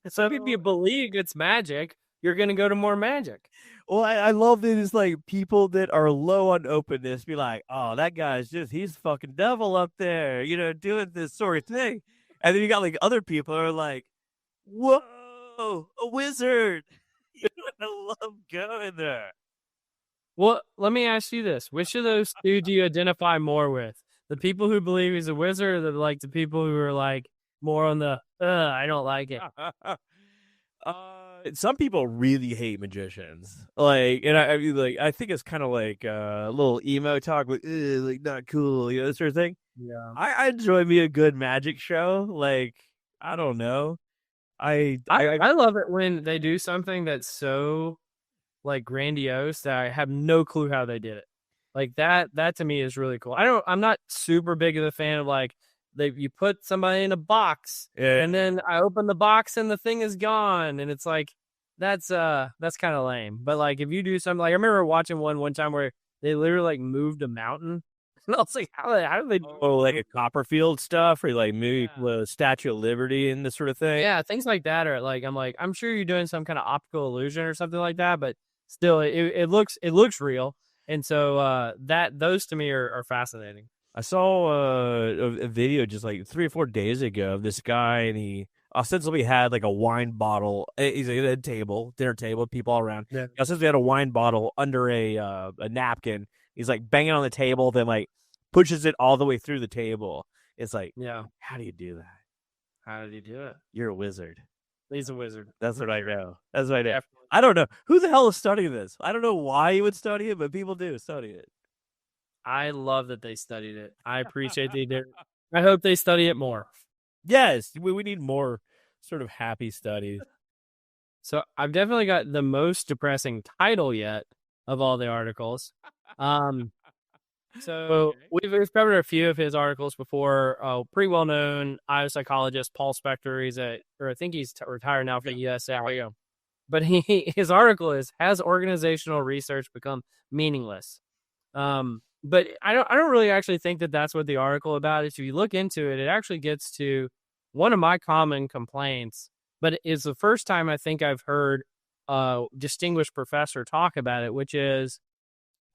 So if you believe it's magic, you're going to go to more magic. Well, I love it. It's like people that are low on openness be like, oh, that guy's he's fucking devil up there, you know, doing this sort of thing. And then you got like other people who are like, whoa, a wizard. You know, I love going there. Well, let me ask you this. Which of those two do you identify more with? The people who believe he's a wizard or the people who are like more on the, I don't like it? Some people really hate magicians. Like, and I mean, like, I think it's kind of like a little emo talk, like not cool, you know, that sort of thing. Yeah. I enjoy me a good magic show. Like, I don't know. I love it when they do something that's so like grandiose that I have no clue how they did it. Like that to me is really cool. I'm not super big of a fan of like you put somebody in a box and then I open the box and the thing is gone and it's like that's kind of lame. But like if you do something like I remember watching one time where they literally like moved a mountain. And I was like, how do they do like a Copperfield stuff or like maybe the Statue of Liberty and this sort of thing? Yeah, things like that are like I'm sure you're doing some kind of optical illusion or something like that, but still it looks real. And so those to me are fascinating. I saw a video just like 3 or 4 days ago of this guy, and he ostensibly had like a wine bottle. He's at a dinner table, people all around. Yeah. He ostensibly had a wine bottle under a napkin. He's like banging on the table, then like pushes it all the way through the table. It's like, yeah, how do you do that? How did he do it? You're a wizard. He's a wizard. That's what I know. That's what I know. I don't know who the hell is studying this. I don't know why you would study it, but people do study it. I love that they studied it. I appreciate they did. I hope they study it more. Yes, we need more sort of happy studies. So I've definitely got the most depressing title yet of all the articles. So we've covered a few of his articles before. Pretty well known Iowa psychologist Paul Spector. I think he's retired now from the U.S. But his article is "Has Organizational Research Become Meaningless?" But I don't really actually think that that's what the article about is. If you look into it, it actually gets to one of my common complaints. But it's the first time I think I've heard a distinguished professor talk about it, which is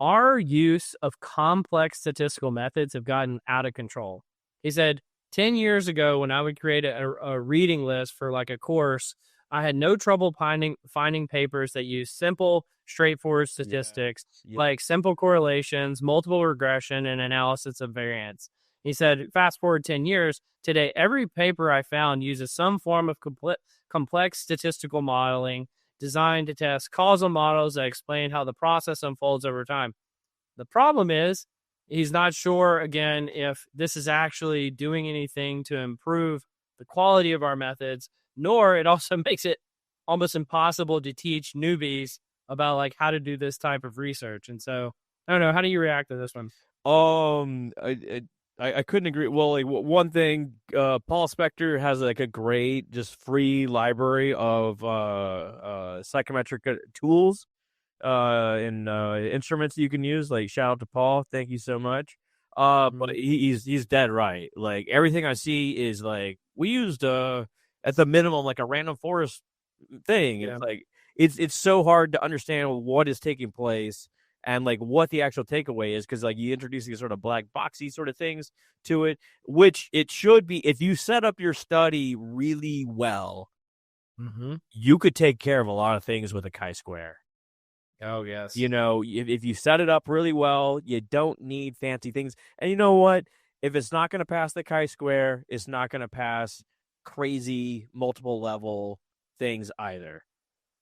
our use of complex statistical methods have gotten out of control. He said 10 years ago, when I would create a reading list for like a course, I had no trouble finding papers that use simple, straightforward statistics, like simple correlations, multiple regression, and analysis of variance. He said, fast forward 10 years, today, every paper I found uses some form of complex statistical modeling designed to test causal models that explain how the process unfolds over time. The problem is he's not sure, again, if this is actually doing anything to improve the quality of our methods, nor it also makes it almost impossible to teach newbies about like how to do this type of research. And so, I don't know, how do you react to this one? I couldn't agree. Well, like one thing, Paul Spector has like a great, just free library of psychometric tools and instruments you can use. Like, shout out to Paul, thank you so much. But he's dead right. Like everything I see is like we used at the minimum like a random forest thing. Yeah. It's like it's so hard to understand what is taking place and like what the actual takeaway is, because like you introduce these sort of black boxy sort of things to it, which it should be. If you set up your study really well, you could take care of a lot of things with a chi-square. Oh, yes. You know, if you set it up really well, you don't need fancy things. And you know what? If it's not going to pass the chi-square, it's not going to pass crazy multiple level things either.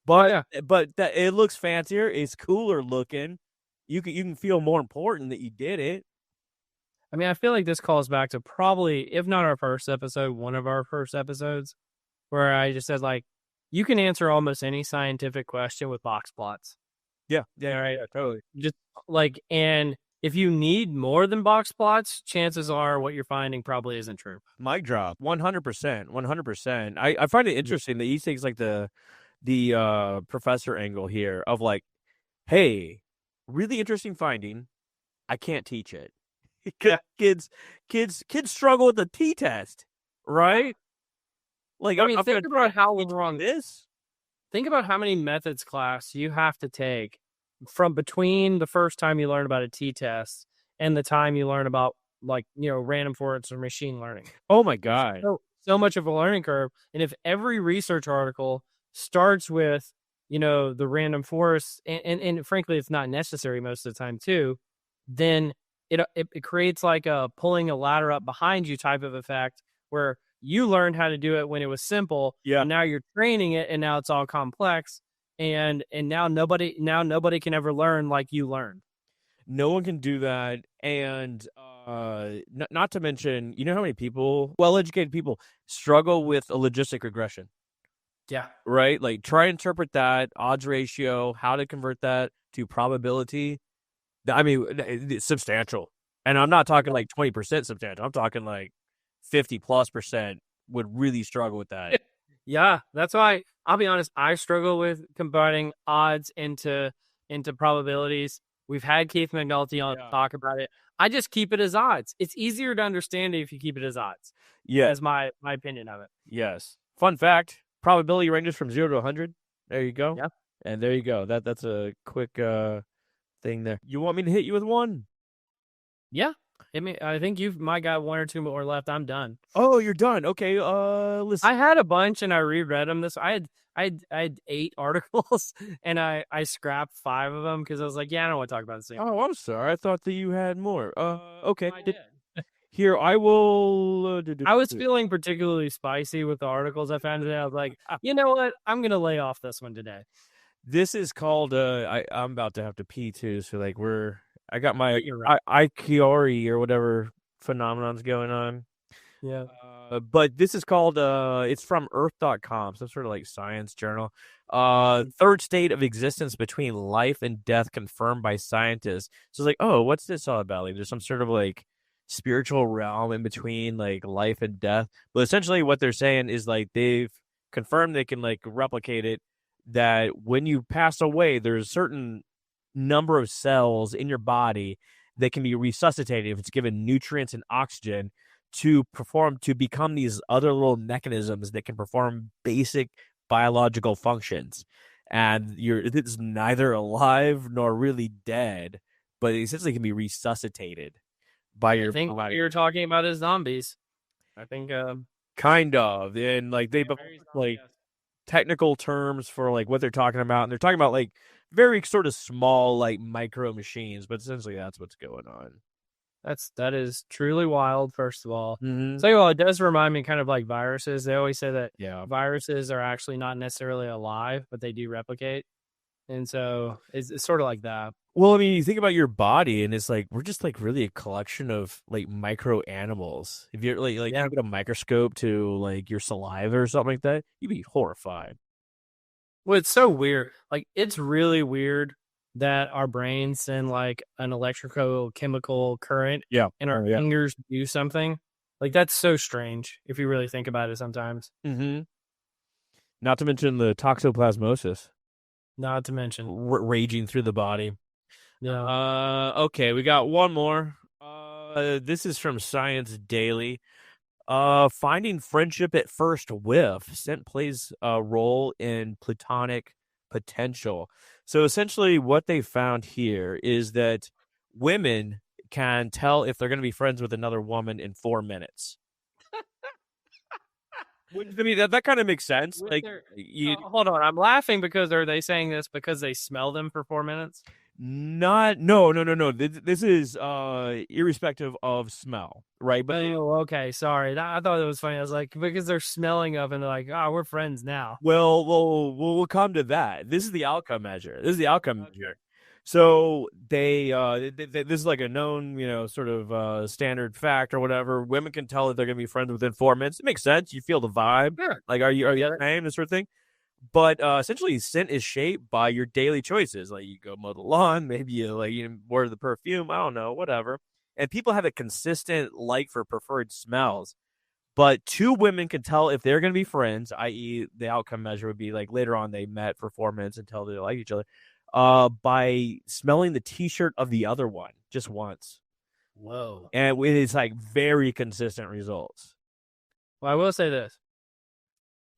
Yeah. But that it looks fancier. It's cooler looking. You can feel more important that you did it. I mean, I feel like this calls back to probably, if not our first episode, one of our first episodes, where I just said, like, you can answer almost any scientific question with box plots. Yeah, All right. totally. Just like, and if you need more than box plots, chances are what you're finding probably isn't true. Mic drop. 100%. 100%. I find it interesting that he takes like the professor angle here of like, hey, really interesting finding. I can't teach it. Yeah. Kids struggle with the T test, right? Like, I mean, I'm think gonna about how teach wrong this. Think about how many methods class you have to take from between the first time you learn about a t-test and the time you learn about, like, random forest or machine learning. Oh my It's god. so much of a learning curve. And if every research article starts with, the random forest, and frankly, it's not necessary most of the time too, then it creates like a pulling a ladder up behind you type of effect where you learned how to do it when it was simple. Yeah. And now you're training it and now it's all complex. And now nobody can ever learn like you learned. No one can do that. And not to mention, you know how many people, well-educated people, struggle with a logistic regression, Yeah. right? Like try to interpret that odds ratio, how to convert that to probability. I mean, it's substantial. And I'm not talking like 20% substantial. I'm talking like 50+% would really struggle with that. Yeah, that's why I'll be honest. I struggle with combining odds into probabilities. We've had Keith McNulty on to talk about it. I just keep it as odds. It's easier to understand it if you keep it as odds. Yeah, as my opinion of it. Yes. Fun fact: probability ranges from 0 to 100. There you go. Yeah, and there you go. That's a quick thing there. You want me to hit you with one? Yeah. I think you might got one or two more left. I'm done. Oh, you're done. Okay. Listen. I had a bunch and I reread them. I had 8 articles and I scrapped 5 of them because I was like, yeah, I don't want to talk about the same. Oh, I'm sorry. I thought that you had more. Okay. I did. Here, I will. I was feeling particularly spicy with the articles I found today. I was like, you know what? I'm gonna lay off this one today. This is called. I'm about to have to pee too. So like I got my You're right. Ikiori or whatever phenomenon's going on. Yeah. But this is called it's from earth.com, some sort of like science journal. Third state of existence between life and death confirmed by scientists. So it's like, oh, what's this all about? Like there's some sort of like spiritual realm in between like life and death. But essentially what they're saying is like they've confirmed they can like replicate it, that when you pass away, there's a certain number of cells in your body that can be resuscitated if it's given nutrients and oxygen to become these other little mechanisms that can perform basic biological functions. And it's neither alive nor really dead, but it essentially can be resuscitated by your I think body. what you're talking about is zombies. I think Kind of. And like they like technical terms for like what they're talking about, and they're talking about like very sort of small like micro machines, but essentially that's what's going on. that is truly wild, first of all. Mm-hmm. So it does remind me kind of like viruses. They always say that viruses are actually not necessarily alive, but they do replicate. And so it's sort of like that. Well, I mean, you think about your body, and it's like we're just like really a collection of like micro animals. If you're like you put a microscope to like your saliva or something like that, you'd be horrified. Well, it's so weird. Like, it's really weird that our brains send like an electrochemical current and our fingers do something. Like, that's so strange if you really think about it sometimes. Mm-hmm. Not to mention the toxoplasmosis. Not to mention raging through the body. Yeah. Okay, we got one more. This is from Science Daily. Finding friendship at first whiff. Scent plays a role in platonic potential. So essentially what they found here is that women can tell if they're going to be friends with another woman in 4 minutes. I mean, that kind of makes sense. Like, hold on, I'm laughing because are they saying this because they smell them for 4 minutes? No. This is irrespective of smell, right? But Oh, okay. Sorry. I thought it was funny. I was like, because they're smelling of and they're like, oh, we're friends now. we'll come to that. This is the outcome measure. This is the outcome measure. So this is like a known, sort of standard fact or whatever. Women can tell that they're gonna be friends within 4 minutes. It makes sense. You feel the vibe. Sure. Like, are you the same, this sort of thing? But essentially, scent is shaped by your daily choices. Like, you go mow the lawn, maybe you wear the perfume. I don't know, whatever. And people have a consistent like for preferred smells. But two women can tell if they're going to be friends, i.e., the outcome measure would be like later on they met for 4 minutes until they like each other, by smelling the T-shirt of the other one just once, Whoa. and it's like very consistent results. Well, I will say this,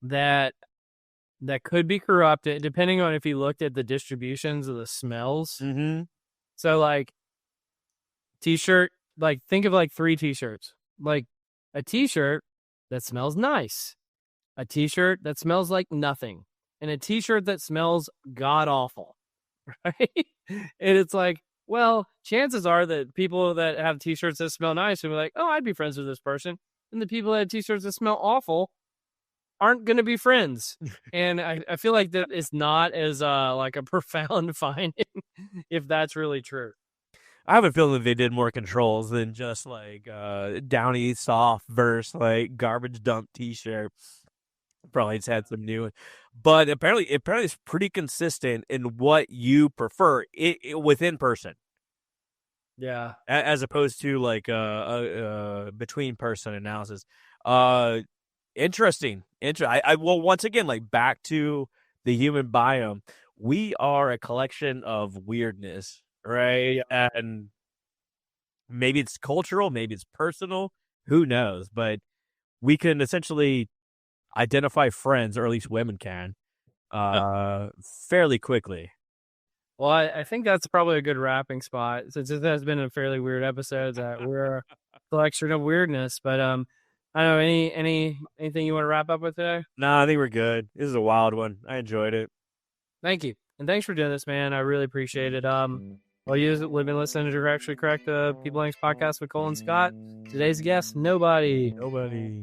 that could be corrupted depending on if you looked at the distributions of the smells. Mm-hmm. So, like, T-shirt, like, think of like 3 T-shirts. Like, a T-shirt that smells nice, a T-shirt that smells like nothing, and a T-shirt that smells god-awful, right? And it's like, well, chances are that people that have T-shirts that smell nice will be like, oh, I'd be friends with this person. And the people that have T-shirts that smell awful aren't going to be friends. And I feel like that is not as like a profound finding if that's really true. I have a feeling that they did more controls than just like Downy soft versus like garbage dump T-shirt. Probably just had some new, but apparently it's pretty consistent in what you prefer it within person. Yeah, As opposed to like between person analysis. Interesting. Well, once again, like back to the human biome, we are a collection of weirdness, right? And maybe it's cultural, maybe it's personal, who knows? But we can essentially identify friends, or at least women can, fairly quickly. well, I think that's probably a good wrapping spot, since it has been a fairly weird episode that we're a collection of weirdness. But I don't know, anything you want to wrap up with today? No, I think we're good. This is a wild one. I enjoyed it. Thank you. And thanks for doing this, man. I really appreciate it. Well, you've been listening to Directionally Correct, the People Links podcast with Cole and Scott. Today's guest, nobody. Nobody.